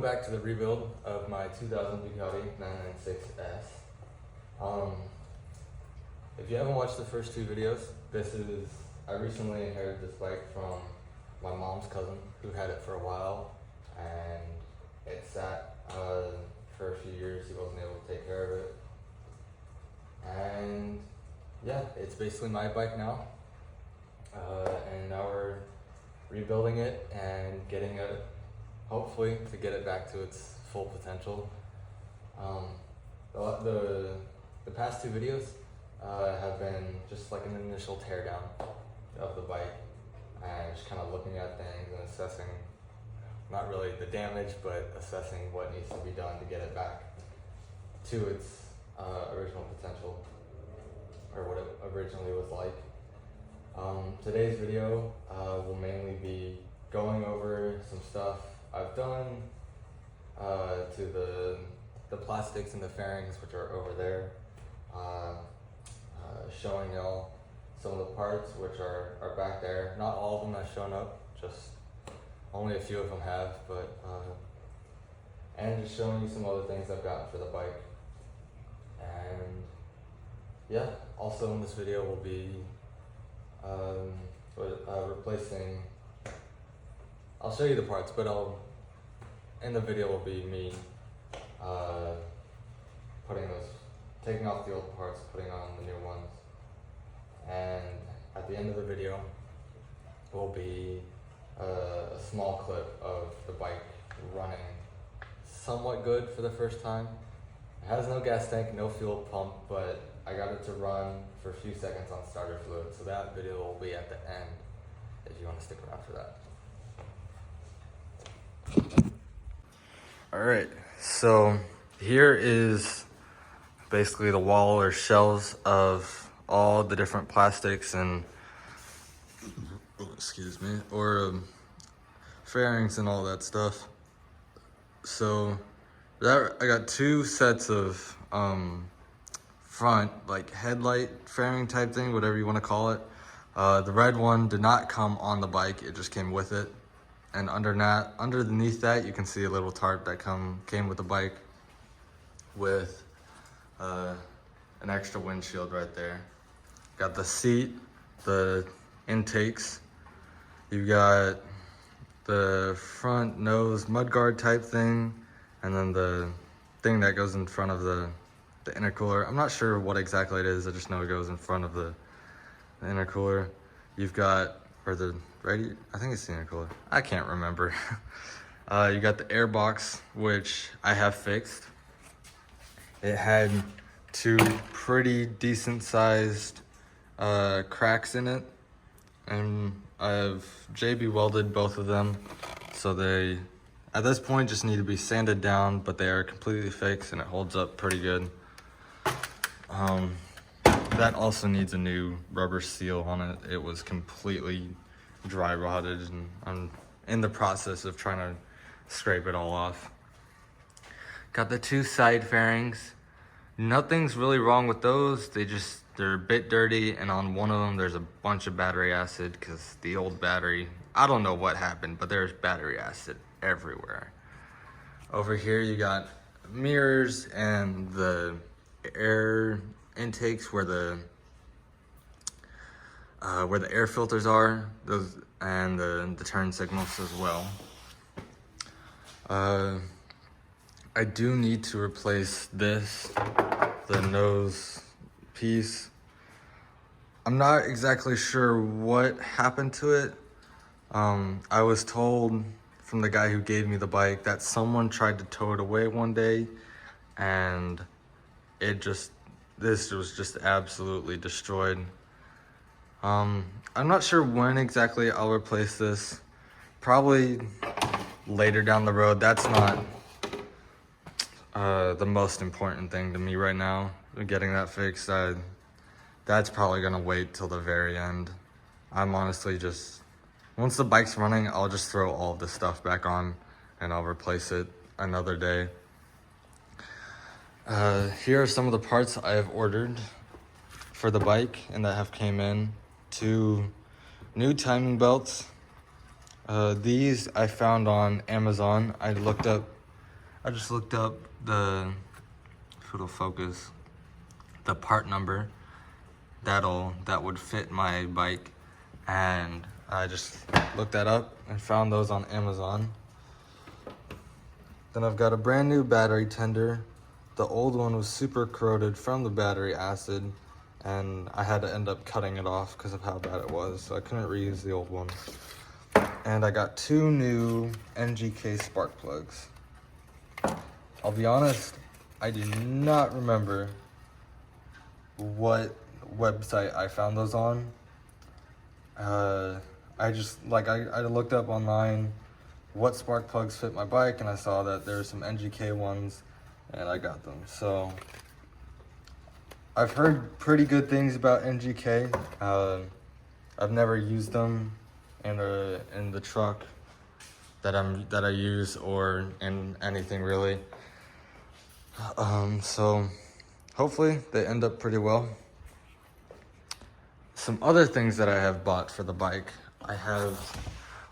back to the rebuild of my 2000 Ducati 996S. If you haven't watched the first two videos, I recently inherited this bike from my mom's cousin who had it for a while, and it sat for a few years. He wasn't able to take care of it. And yeah, it's basically my bike now. And now we're rebuilding it and getting it, hopefully, to get it back to its full potential. The past two videos have been just like an initial teardown of the bike and just kind of looking at things and assessing, not really the damage, but assessing what needs to be done to get it back to its original potential, or what it originally was like. Today's video will mainly be going over some stuff I've done to the plastics and the fairings, which are over there, showing y'all some of the parts which are back there. Not all of them have shown up, just only a few of them have, but and just showing you some other things I've gotten for the bike. And yeah, also in this video will be replacing, I'll show you the parts, but in the video will be me taking off the old parts, putting on the new ones. And at the end of the video will be a small clip of the bike running somewhat good for the first time. It has no gas tank, no fuel pump, but I got it to run for a few seconds on starter fluid, so that video will be at the end if you want to stick around for that. Alright, so here is basically the wall or shelves of all the different plastics and fairings and all that stuff. So I got two sets of front, like headlight fairing type thing, whatever you want to call it. The red one did not come on the bike, it just came with it. And underneath that, you can see a little tarp that came with the bike with an extra windshield right there. Got the seat, the intakes. You've got the front nose mudguard type thing, and then the thing that goes in front of the intercooler. I'm not sure what exactly it is, I just know it goes in front of the intercooler. You've got, I think it's the intercooler, I can't remember. You got the air box, which I have fixed. It had two pretty decent sized cracks in it, and I've JB welded both of them, so they at this point just need to be sanded down, but they are completely fixed and it holds up pretty good. That also needs a new rubber seal on it. It was completely dry rotted, and I'm in the process of trying to scrape it all off. Got the two side fairings. Nothing's really wrong with those. They're a bit dirty, and on one of them there's a bunch of battery acid because the old battery, I don't know what happened, but there's battery acid everywhere. Over here you got mirrors and the air intakes where the air filters are, those, and the turn signals as well. I do need to replace the nose piece. I'm not exactly sure what happened to it. I was told from the guy who gave me the bike that someone tried to tow it away one day, and this was just absolutely destroyed. I'm not sure when exactly I'll replace this. Probably later down the road. That's not the most important thing to me right now, getting that fixed. That's probably gonna wait till the very end. I'm honestly once the bike's running, I'll just throw all of this stuff back on and I'll replace it another day. Here are some of the parts I have ordered for the bike and that have came in. 2 new timing belts. These I found on Amazon. I looked up I just looked up if it'll focus, the part number that would fit my bike, and I just looked that up and found those on Amazon. Then I've got a brand new battery tender. The old one was super corroded from the battery acid, and I had to end up cutting it off because of how bad it was, so I couldn't reuse the old one. And I got 2 new NGK spark plugs. I'll be honest, I do not remember what website I found those on. I looked up online what spark plugs fit my bike, and I saw that there are some NGK ones, and I got them. So I've heard pretty good things about NGK. I've never used them in the truck that I use, or in anything really. So hopefully they end up pretty well. Some other things that I have bought for the bike, I have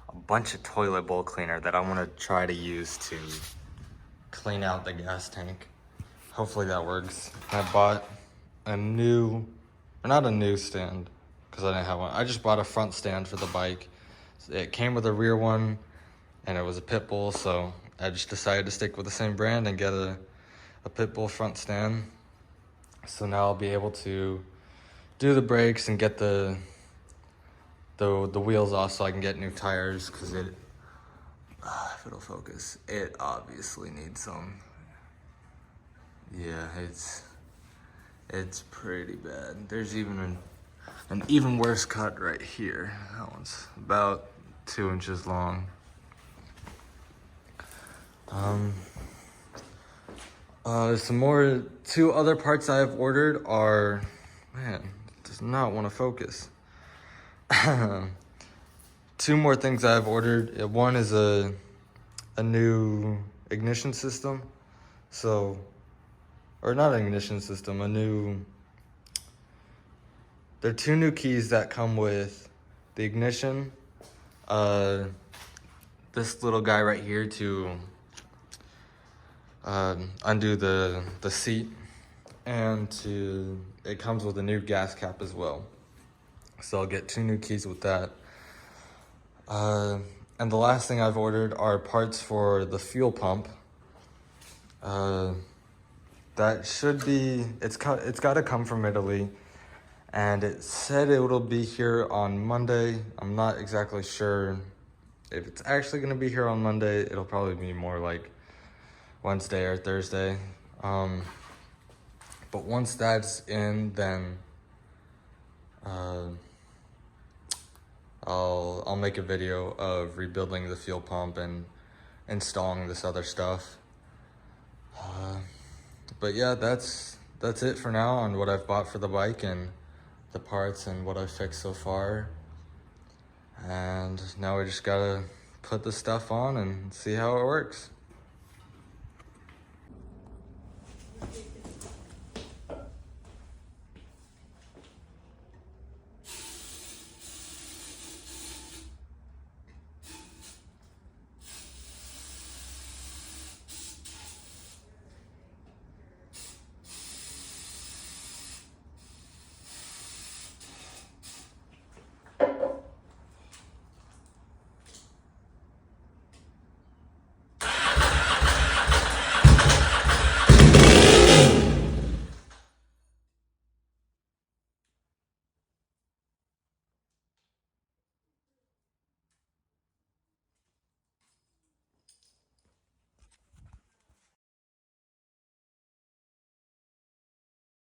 a bunch of toilet bowl cleaner that I want to try to use to clean out the gas tank. Hopefully that works. I bought a new, or not a new stand, because I didn't have one. I just bought a front stand for the bike. It came with a rear one, and it was a pit bull, so I just decided to stick with the same brand and get a pit bull front stand. So now I'll be able to do the brakes and get the wheels off, so I can get new tires, because if it'll focus, it obviously needs some. Yeah, it's pretty bad. There's even an even worse cut right here. That one's about 2 inches long. Two other parts I have ordered are, man, it does not want to focus. 2 more things I've ordered. One is a new ignition system. Or not an ignition system, there are 2 new keys that come with the ignition. This little guy right here to undo the seat, and it comes with a new gas cap as well. So I'll get 2 new keys with that. And the last thing I've ordered are parts for the fuel pump. That should be, it's got to come from Italy, and it said it will be here on Monday. I'm not exactly sure if it's actually going to be here on Monday. It'll probably be more like Wednesday or Thursday. But once that's in, then I'll make a video of rebuilding the fuel pump and installing this other stuff. But yeah, that's it for now on what I've bought for the bike and the parts and what I've fixed so far. And now we just gotta put the stuff on and see how it works.